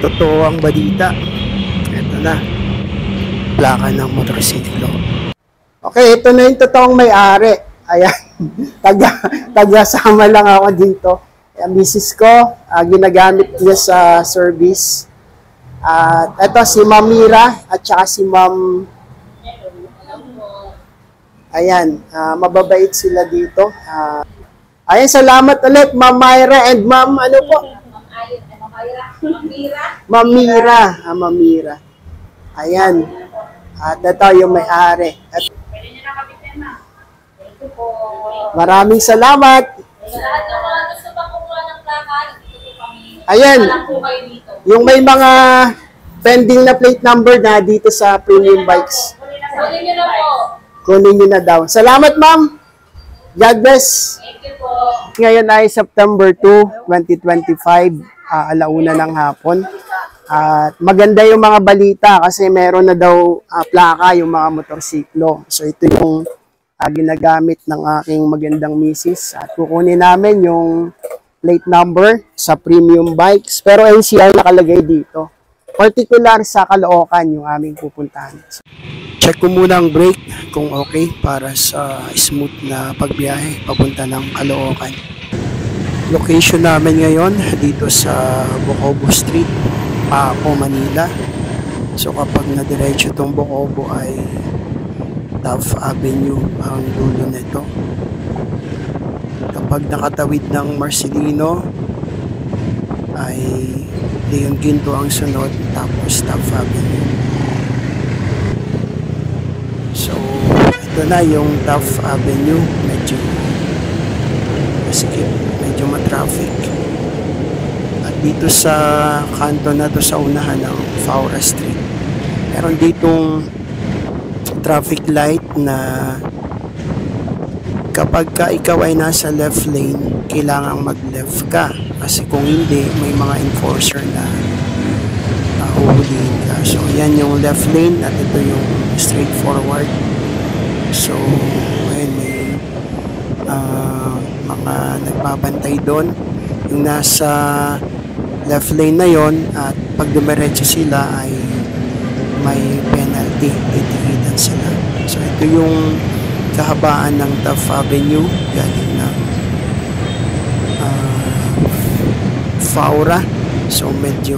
totoo ang balita. Ito na, plaka ng motorsiklo. Okay, ito na yung totoong may-ari. Ayan, taga-sama lang ako dito. Ang misis ko, ginagamit niya sa service. At ito si Ma'am Mira at saka si Ma'am. Ayan, mababait sila dito. Ayan, salamat ulit Ma'am Myra and Ma'am ano po? Ma'am Mira. Ma'am Mira. Ayan. At ito yung may-ari. Maraming salamat. Sa lahat ng mga gusto pa kumuha ng plaka, dito po kami. Ayan. Alam po kayo dito. Yung may mga pending na plate number na dito sa Premium Bikes. Kunin nyo na po. Kunin nyo na daw. Salamat, ma'am. God bless. Thank you po. Ngayon ay September 2, 2025, alauna ng hapon. At maganda yung mga balita kasi meron na daw plaka yung mga motorsiklo. So ito yung ginagamit ng aking magandang misis. At kukunin namin yung plate number sa Premium Bikes. Pero NCR nakalagay dito. Particular sa Caloocan yung aming pupuntahan. Check ko muna ang brake kung okay para sa smooth na pagbiyahe papunta ng Caloocan. Location namin ngayon dito sa Bocobo Street, Paco, Manila. So kapag nadiretso itong Bocobo ay Taft Avenue ang dulo nito. Kapag nakatawid ng Marcelino ay Leon Ginto ang sunod, tapos Taft Avenue. So ito na yung Taft Avenue, medyo masikip, medyo matraffic. At dito sa kanto na to sa unahan ng Faura Street, meron ditong traffic light na kapag ka ikaw ay nasa left lane, kailangang mag-left ka. Kasi kung hindi, may mga enforcer na uhulihin ka. So, yan yung left lane at ito yung straightforward. So, ayun, may mga nagbabantay doon. Yung nasa left lane na yon at pag dumiretso sila ay may penalty, titikitan sila. So ito yung kahabaan ng Taft Avenue galing na Faura. So medyo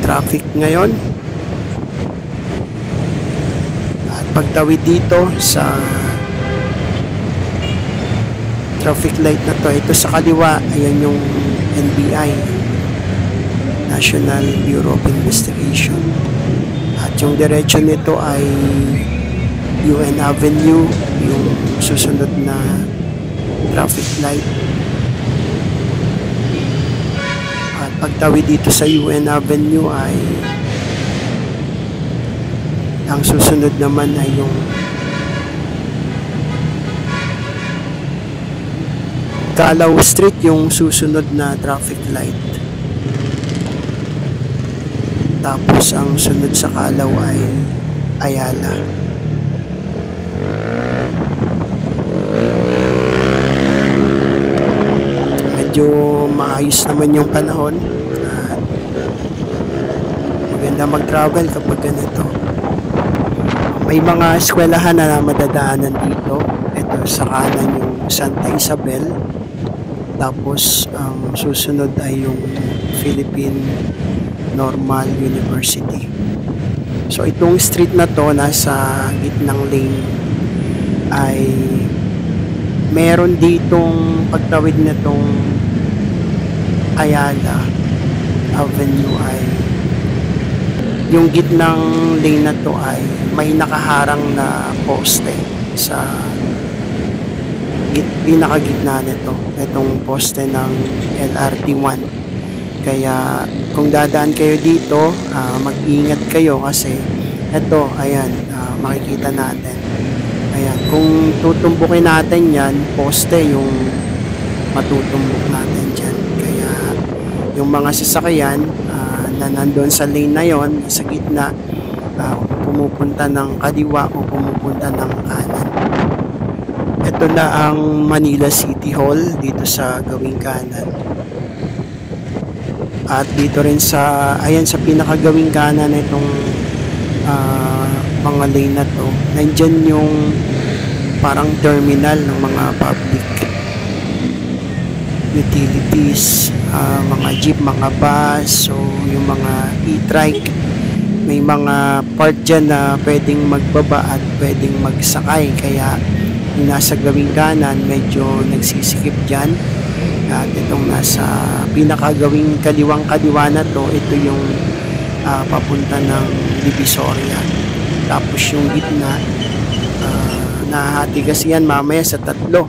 traffic ngayon. At pagtawid dito sa traffic light na to, ito sa kaliwa, ayan yung NBI, National Bureau of Investigation. At yung diretso nito ay UN Avenue, yung susunod na traffic light. At pagtawid dito sa UN Avenue ay ang susunod naman ay yung Calao Street, yung susunod na traffic light. Tapos ang sunod sa Calao ay Ayala. Medyo maayos naman yung panahon. At maganda mag-travel kapag ganito. May mga eskwelahan na madadaanan dito. Ito sa kanan yung Santa Isabel. Tapos ang susunod ay yung Philippine Normal University. So itong street na to nasa gitnang lane ay meron ditong pagtawid na tong Ayala Avenue ay yung gitnang lane na to ay may nakaharang na poste sa pinakagitna nito, itong poste ng LRT1. Kaya kung dadaan kayo dito, mag-ingat kayo kasi ito, ayan, makikita natin. Ayan, kung tutumbukin natin yan, poste yung matutumbok natin dyan. Kaya yung mga sasakyan na nandun sa lane na yon, sa gitna, pumupunta ng kaliwa o pumupunta ng kanan. Ito na ang Manila City Hall dito sa gawing kanan. At dito rin sa, ayan, sa pinakagawing kanan na itong mga lane na to, nandyan yung parang terminal ng mga public utilities, mga jeep, mga bus, so yung mga e-trike. May mga part dyan na pwedeng magbaba at pwedeng magsakay, kaya yung nasa gawing kanan medyo nagsisikip dyan. At itong nasa pinakagawing kaliwang-kaliwa na to, ito yung papunta ng Divisoria. Tapos yung gitna, nahati kasi yan mamaya sa tatlo.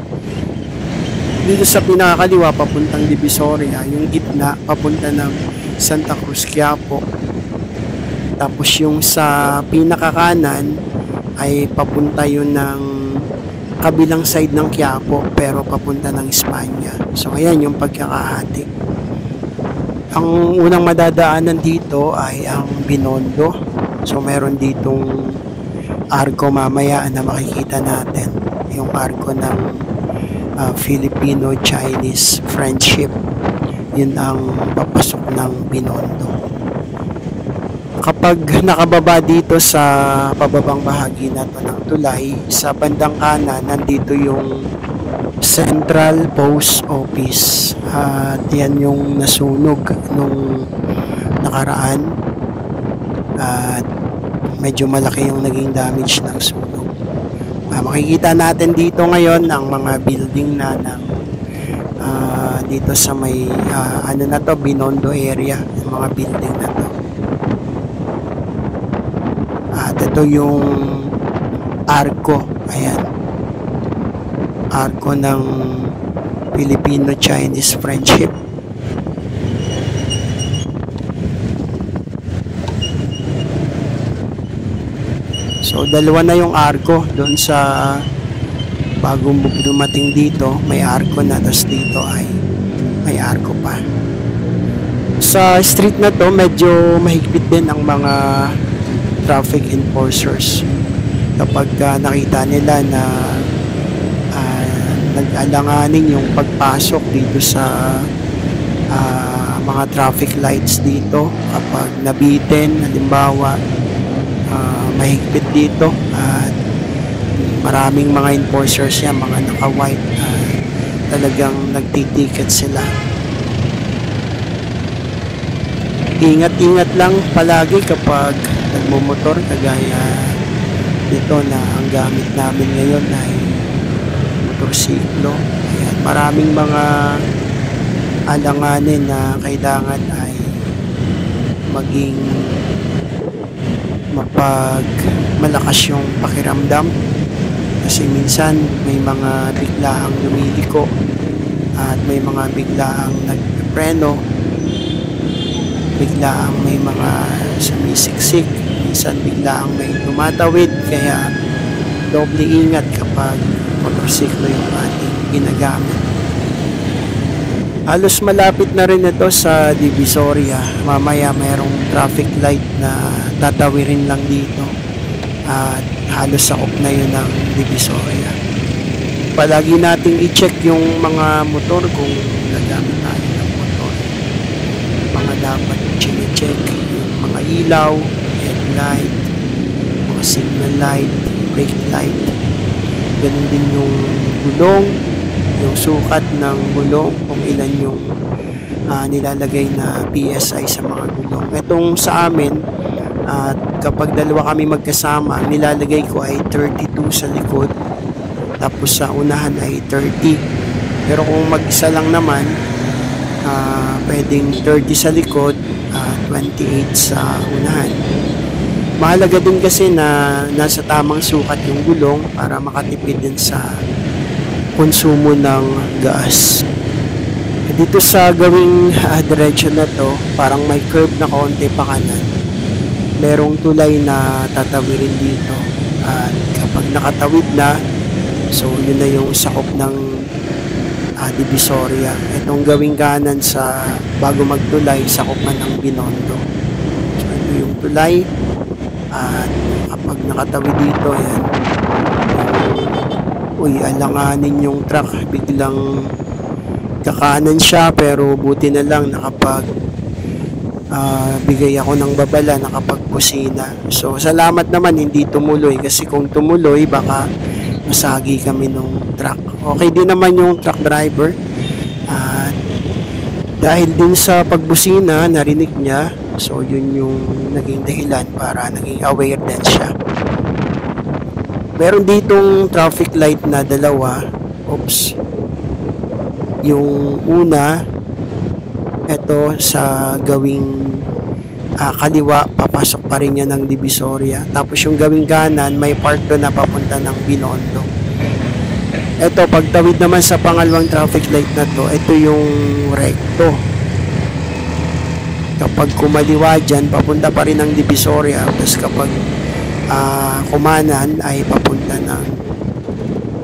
Dito sa pinakakaliwa papuntang Divisoria, yung gitna papunta ng Santa Cruz, Quiapo. Tapos yung sa pinakakanan ay papunta yun ng kabilang side ng Quiapo, pero papunta ng Espanya. So ayan yung pagkakahati. Ang unang madadaanan dito ay ang Binondo. So meron ditong arko mamaya na makikita natin, yung arko ng Filipino-Chinese friendship. Yun ang papasok ng Binondo. Kapag nakababa dito sa pababang bahagi na to ng tulay, sa bandang kanan nandito yung Central Post Office, at yan yung nasunog nung nakaraan, at medyo malaki yung naging damage ng sunog. Makikita natin dito ngayon ang mga building na ng dito sa may ano na to, Binondo area, yung mga building na to. At ito yung arko, ayan, arko ng Filipino-Chinese friendship. So dalawa na yung arko doon sa bagong dumating dito, may arko na, tapos dito ay may arko pa. Sa street na to medyo mahigpit din ang mga traffic enforcers. Kapag nakita nila na nag-alanganin yung pagpasok dito sa mga traffic lights dito, kapag nabitin, halimbawa mahigpit dito, at maraming mga enforcers yan, mga naka-white, talagang nagtitiket sila. Ingat-ingat lang palagi kapag nagmumotor, kagaya nito na ang gamit namin ngayon ay motorsiklo. Ayan, maraming mga alanganin na kailangan ay maging malakas yung pakiramdam, kasi minsan may mga biglaang lumiliko at may mga biglaang nagpreno, biglaang may mga sumisiksik, minsan biglaang may tumatawid, kaya doble ingat kapag motorsiklo yung ating ginagamit. Halos malapit na rin ito sa Divisoria. Mamaya mayroong traffic light na tatawirin lang dito, at halos sakop na yun ng Divisoria. Palagi nating i-check yung mga motor kung nagamit tayo ng motor. Mga dapat i-check, yung mga ilaw, headlight, mga signal light, brake light. Ganun din yung gulong, yung sukat ng gulong, kung ilan yung nilalagay na PSI sa mga gulong. Itong sa amin, kapag dalawa kami magkasama, ang nilalagay ko ay 32 sa likod, tapos sa unahan ay 30. Pero kung mag-isa lang naman, pwedeng 30 sa likod, 28 sa unahan. Mahalaga din kasi na nasa tamang sukat yung gulong para makatipid din sa konsumo ng gas. Dito sa gawing diretso na to, parang may curve na konti pa kanan. Merong tulay na tatawirin dito, at kapag nakatawid na, so yun na yung sakop ng Divisoria. Itong gawing kanan sa bago magtulay, sakop na ng Binondo. So ito yung tulay, at kapag nakatawid dito, yan, alanganin yung truck, biglang kakanan siya, pero buti na lang na kapag bigay ako ng babala nakapagpusina. So salamat naman hindi tumuloy kasi kung tumuloy baka masagi kami ng truck. Okay din naman yung truck driver. At dahil din sa pagbusina narinig niya, so yun yung naging dahilan para naging aware din siya. Meron ditong traffic light na dalawa. Oops. Yung una, ito sa gawing kaliwa, papasok pa rin yan ng Divisoria. Tapos yung gawing kanan, may part doon na papunta ng Binondo. Ito, pagtawid naman sa pangalawang traffic light na to, ito yung recto. Kapag kumaliwa dyan, papunta pa rin ng Divisoria. Tapos kapag kumanan, ay papunta ng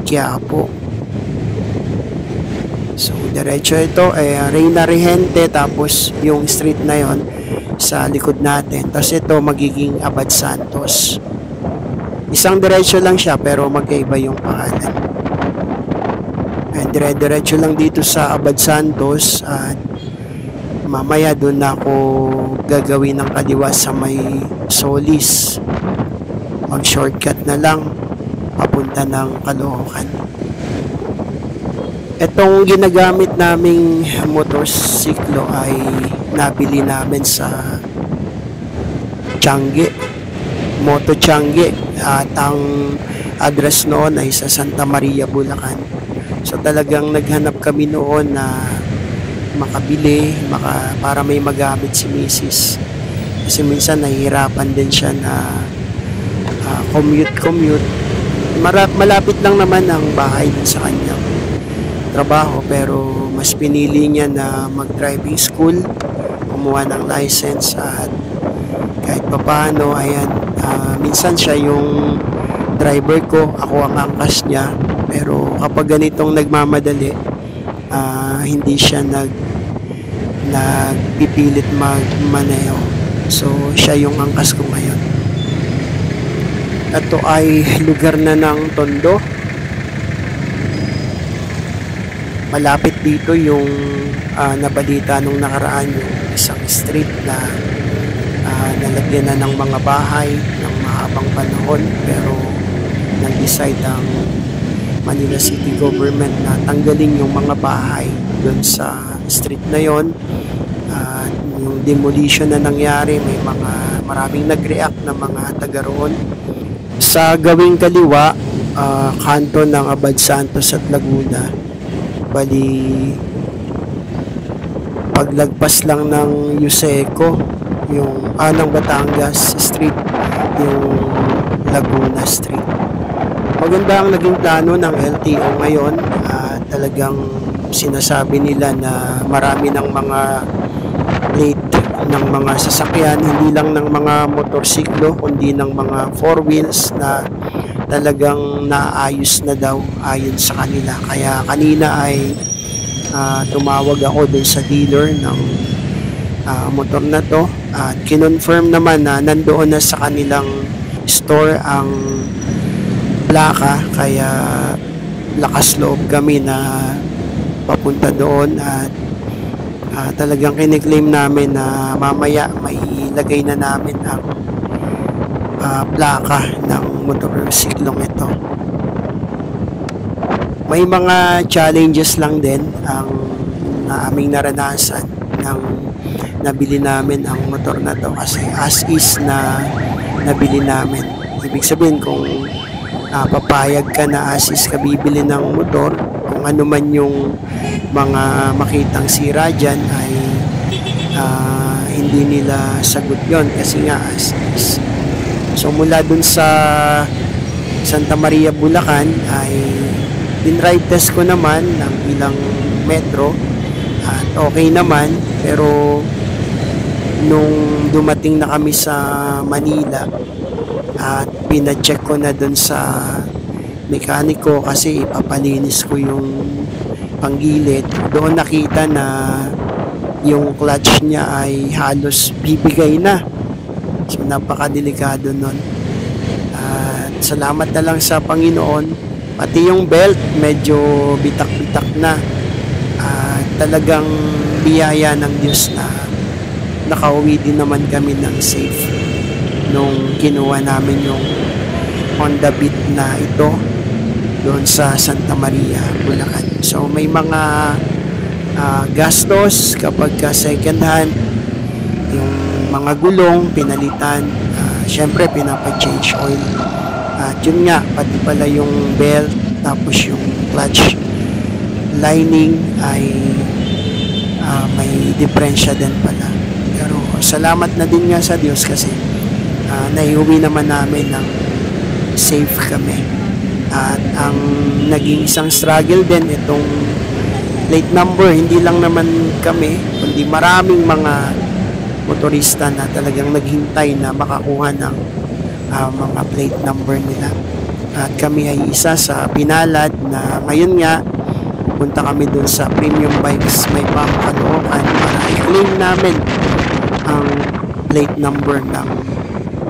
Quiapo. So, diretso ito, Reyna Regente, tapos yung street na yon sa likod natin. Tapos ito, magiging Abad Santos. Isang diretso lang siya, pero magkaiba yung pangalan. Dire-diretso lang dito sa Abad Santos, at mamaya doon na ako gagawin ng kaliwa sa may Solis. Mag-shortcut na lang, papunta ng Caloocan. Itong ginagamit naming motorsiklo ay nabili namin sa Changi, Moto Changi, at ang address noon ay sa Santa Maria, Bulacan. So talagang naghanap kami noon na makabili, para may magamit si Mrs. Kasi minsan nahihirapan din siya na commute. Malapit lang naman ang bahay dun sa kanyang trabaho, pero mas pinili niya na mag-driving school, kumuha ng license, at kahit papaano, ayan, minsan siya yung driver ko, ako ang angkas niya, pero kapag ganitong nagmamadali, hindi siya nagpipilit magmaneho. So, siya yung angkas ko ngayon. Ito ay lugar na ng Tondo. Malapit dito yung nabalita nung nakaraan, yung isang street na nalagyan na ng mga bahay ng mahabang panahon, pero nag-decide ang Manila City Government na tanggalin yung mga bahay doon sa street na yon. Yung demolition na nangyari, may maraming nag-react na mga taga roon. Sa gawing kaliwa, kanto ng Abad Santos at Laguna, bali paglagpas lang ng Yuseco, yung ng Batangas Street, yung Laguna Street. Maganda ang naging plano ng LTO ngayon. Talagang sinasabi nila na marami ng mga plate ng mga sasakyan, hindi lang ng mga motorsiklo, kundi ng mga four wheels na talagang naayos na daw ayon sa kanila. Kaya kanina ay tumawag ako dun sa dealer ng motor na to, at kinonfirm naman na nandoon na sa kanilang store ang plaka, kaya lakas loob kami na papunta doon, at talagang kiniklaim namin na mamaya may ilagay na namin ang plaka ng motorsiklong ito. May mga challenges lang din ang aming naranasan nang nabili namin ang motor na to, kasi as is na nabili namin. Ibig sabihin, kung papayag ka na as is ka bibili ng motor, kung ano man yung mga makitang sira dyan ay hindi nila sagot yon, kasi nga as is. So mula dun sa Santa Maria, Bulacan ay din-ride test ko naman ng ilang metro at okay naman, pero nung dumating na kami sa Manila at pina-check ko na dun sa mekaniko kasi ipapalinis ko yung panggilid, doon nakita na yung clutch niya ay halos bibigay na. So napakadelikado nun. At salamat na lang sa Panginoon, pati yung belt medyo bitak-bitak na. At talagang biyaya ng Diyos na nakauwi din naman kami ng safe nung kinuha namin yung Honda Beat na ito doon sa Santa Maria, Bulacan. So may mga gastos kapag ka second hand, yung mga gulong pinalitan, syempre pinapa-change oil, at yun nga, pati pala yung belt, tapos yung clutch lining ay may diferensya din pala. Pero salamat na din nga sa Diyos kasi naiuwi naman namin ng safe kami. At ang naging isang struggle din itong plate number, hindi lang naman kami, kundi maraming mga motorista na talagang naghintay na makakuha ng mga plate number nila. At kami ay isa sa pinalad na ngayon nga punta kami dun sa Premium Bikes May Caloocan para i-claim namin ang plate number ng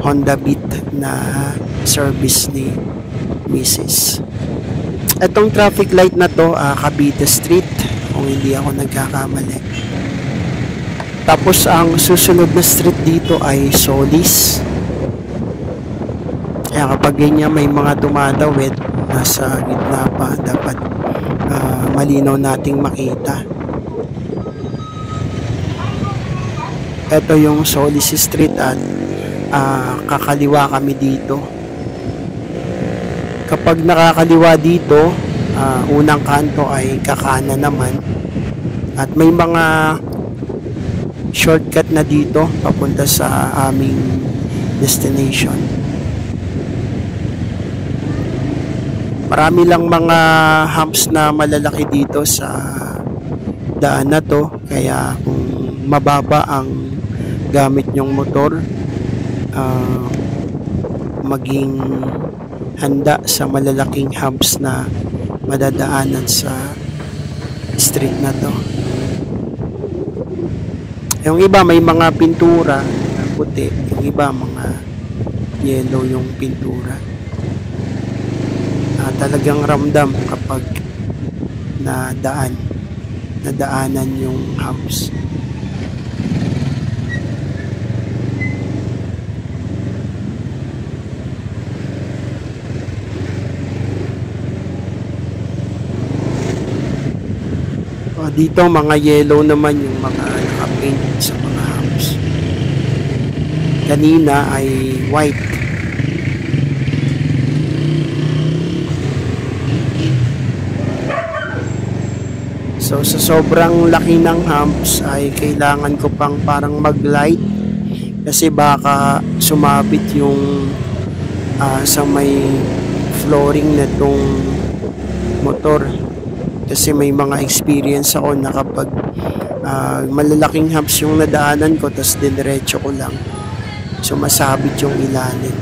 Honda Beat na service ni Mrs. Itong traffic light na to, Cavite Street, kung hindi ako nagkakamali. Tapos ang susunod na street dito ay Solis. Kaya kapag ganyan may mga dumadawid, nasa gitna pa, dapat malinaw nating makita. Ito yung Solis Street at kakaliwa kami dito. Kapag nakakaliwa dito, unang kanto ay kakanan naman. At may mga shortcut na dito papunta sa aming destination. Marami lang mga humps na malalaki dito sa daan na to, kaya kung mababa ang gamit nyong motor, maging handa sa malalaking humps na madadaanan sa street na to. Yung iba may mga pintura na puti, yung iba mga yellow yung pintura. Talagang ramdam kapag nadaanan yung humps. Dito mga yellow naman yung mga nakapaint sa mga humps. Kanina ay white. So sa sobrang laki ng humps ay kailangan ko pang parang mag-light kasi baka sumabit yung sa may flooring na tong motor. Kasi may mga experience ako na kapag malalaking humps yung nadaanan ko tapos dinerecho ko lang, sumasabit yung ilalim.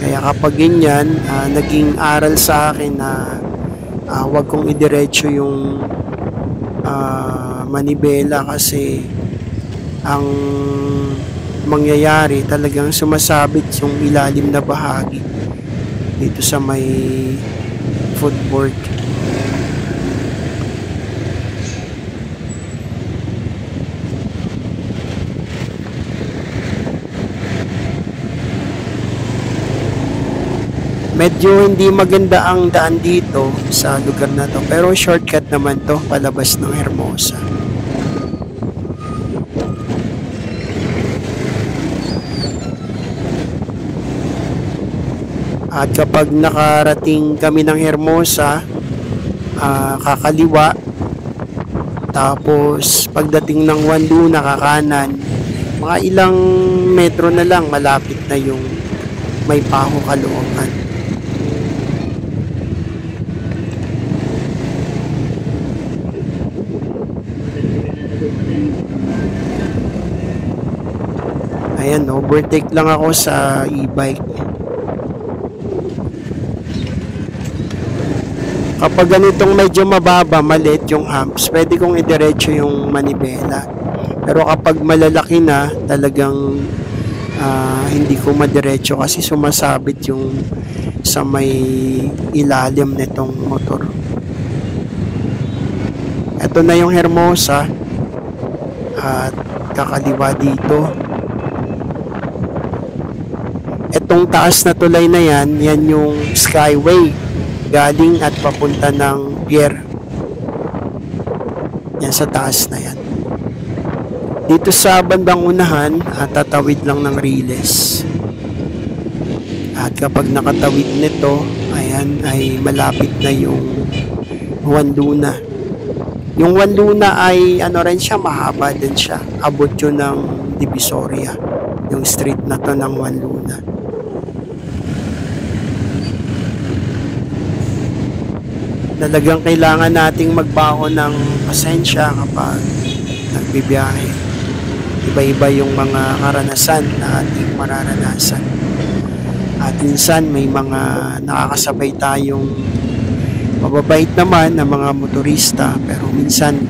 Kaya kapag ganyan, naging aral sa akin na wag kong idiretso yung manibela kasi ang mangyayari talagang sumasabit yung ilalim na bahagi dito sa may footboard. Medyo hindi maganda ang daan dito sa lugar na to, pero shortcut naman to palabas ng Hermosa. At kapag nakarating kami ng Hermosa, kakaliwa, tapos pagdating ng Wanduna kakanan, mga ilang metro na lang malapit na yung May Paho, Caloocan. Ayan, overtake lang ako sa e-bike. Kapag ganitong medyo mababa, maliit yung humps, pwede kong idiretso yung manibela. Pero kapag malalaki na, talagang hindi ko madiretso kasi sumasabit yung sa may ilalim nitong motor. Ito na yung Hermosa at kakaliwa dito. Etong taas na tulay na yan, yan yung Skyway galing at papunta ng pier. Yan sa taas na yan. Dito sa bandang unahan, tatawid lang ng Riles. At kapag nakatawid nito, ayan ay malapit na yung Juan Luna. Yung Juan Luna ay ano rin siya, mahaba din siya. Abot yun ng Divisoria. Yung street na to ng Juan Luna. Talagang kailangan nating magbaon ng pasensya kapag nagbibiyahe. Iba-iba yung mga karanasan na ating mararanasan. At minsan may mga nakakasabay tayong mababait naman na mga motorista, pero minsan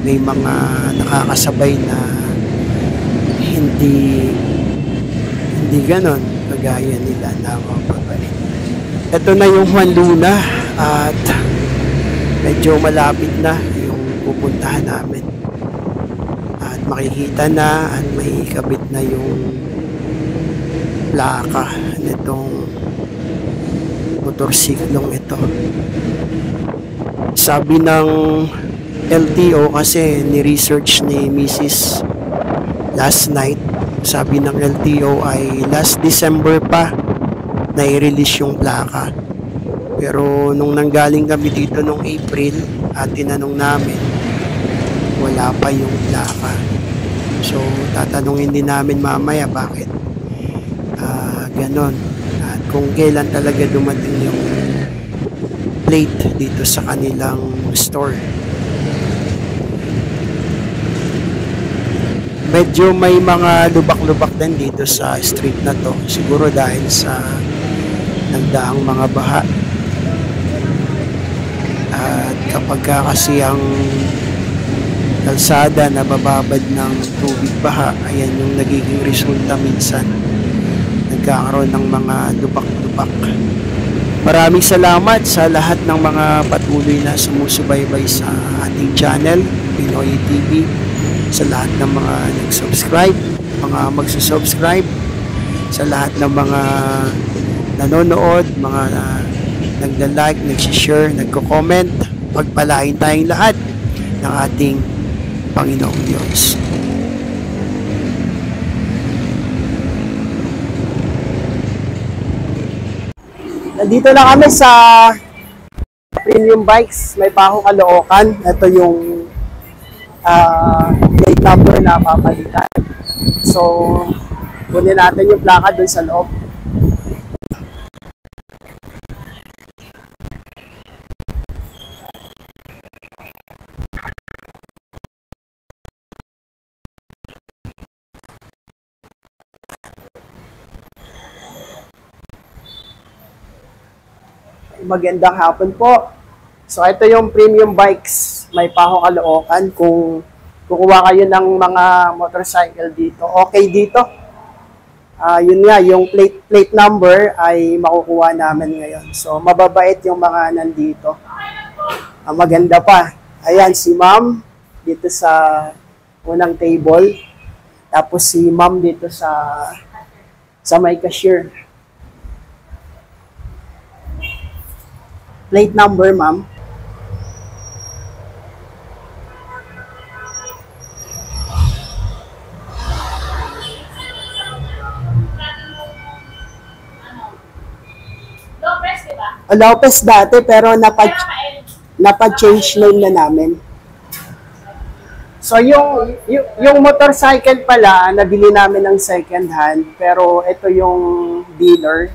may mga nakakasabay na hindi ganon kagaya nila na mababait. Ito na yung Juan Luna at medyo malapit na yung pupuntahan namin. At makikita na at may kabit na yung plaka nitong motorsiklong ito. Sabi ng LTO, kasi ni-research ni Mrs. last night, sabi ng LTO ay last December pa na i-release yung plaka. Pero nung nanggaling kami dito nung April at tinanong namin, wala pa yung plaka. So tatanungin din namin mamaya bakit ganon, at kung kailan talaga dumating yung plate dito sa kanilang store. Medyo may mga lubak-lubak din dito sa street na to, siguro dahil sa nagdaang mga baha. At kapag kasi ang kalsada nabababad ng tubig baha, ayan yung nagiging resulta minsan. Nagkakaroon ng mga lubak-lubak. Maraming salamat sa lahat ng mga patuloy na sumusubaybay sa ating channel, Pinoy TV. Sa lahat ng mga nag-subscribe, mga magsusubscribe, sa lahat ng mga nanonood, mga nagla-like, nag-share, nagko-comment. Pagpalain tayong lahat ng ating Panginoong Diyos. Nandito na kami sa Premium Bikes, may Paho, Caloocan. Ito yung plate number na papalitan. So, kunin natin yung plaka dun sa loob. Magandang hapon po. So ito yung Premium Bikes, may Paho, Caloocan. Kung kukuha kayo ng mga motorcycle dito, okay dito. Yun nga, yung plate number ay makukuha namin ngayon. So mababait yung mga nandito. Maganda pa. Ayan si ma'am dito sa unang table. Tapos si ma'am dito sa may cashier. Plate number, ma'am. Lopez, di ba? Lopez dati, pero napa-change name na namin. So, yung motorcycle pala, nabili namin ng second hand, pero ito yung dealer.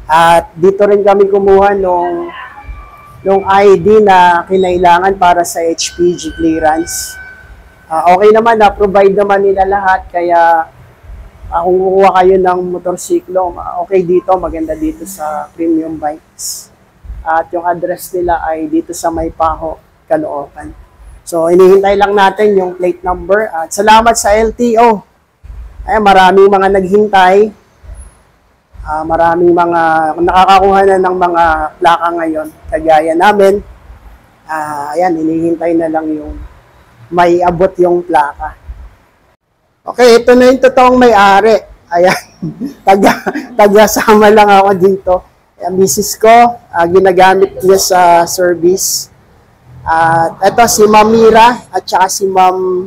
At dito rin kami kumuha nung ID na kinailangan para sa HPG clearance. Okay naman, na-provide naman nila lahat, kaya kung kukuha kayo ng motorsiklo, okay dito, maganda dito sa Premium Bikes. At yung address nila ay dito sa May Paho, Caloocan. So, inihintay lang natin yung plate number. At salamat sa LTO. Ay, maraming mga naghintay. Maraming mga nakakakuha na ng mga plaka ngayon. Kagaya namin. Ayan, hinihintay na lang yung may abot yung plaka. Okay, ito na yung totoong may-ari. Ayan, taga-sama lang ako dito. Ang misis ko, ginagamit niya sa service. At ito si Ma'am Mira at saka si Ma'am,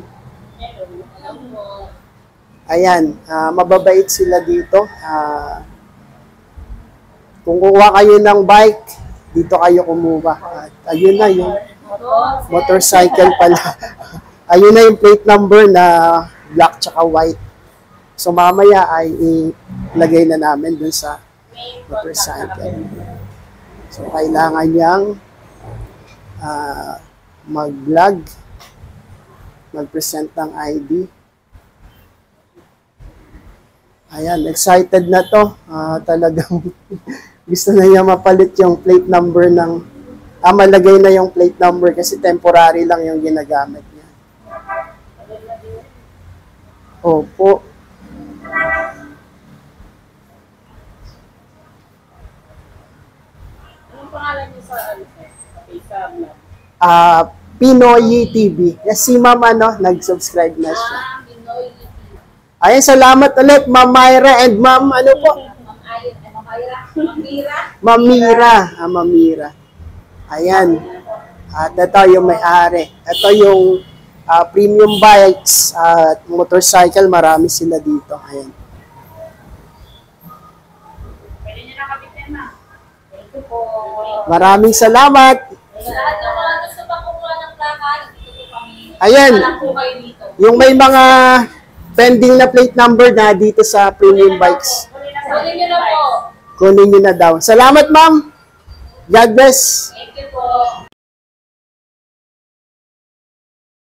ayan, mababait sila dito. Kung kuha kayo ng bike, dito kayo kumuha. At ayun na yung motorcycle pala. Ayun na yung plate number na black tsaka white. So mamaya ay ilagay na namin dun sa motorcycle. So kailangan niyang mag-vlog, mag-present ng ID. Ayan, excited na to. Talagang gusto na niya mapalit yung plate number ng, malagay na yung plate number kasi temporary lang yung ginagamit niya. Opo. Anong pangalan niyo sa Facebook? Pinoy TV. Yes, si Ma'am nag-subscribe na siya. Pinoy. Ayan, salamat ulit, Ma'am Myra and Ma'am, ano po? Ma'am Mira. Ma'am Mira. Ayan. At ito yung may-ari. Ito yung premium bikes at motorcycle. Marami sila dito. Ayan. Pwede niyo na kapitin na. Thank you po. Maraming salamat. Sa lahat ng mga gusto pa kumuha ng plaka, dito po kami. Ayan. Alam po kayo dito. Yung may mga pending na plate number na dito sa premium bikes. Kunin niyo na po. Kunin nyo na daw. Salamat, ma'am. God bless.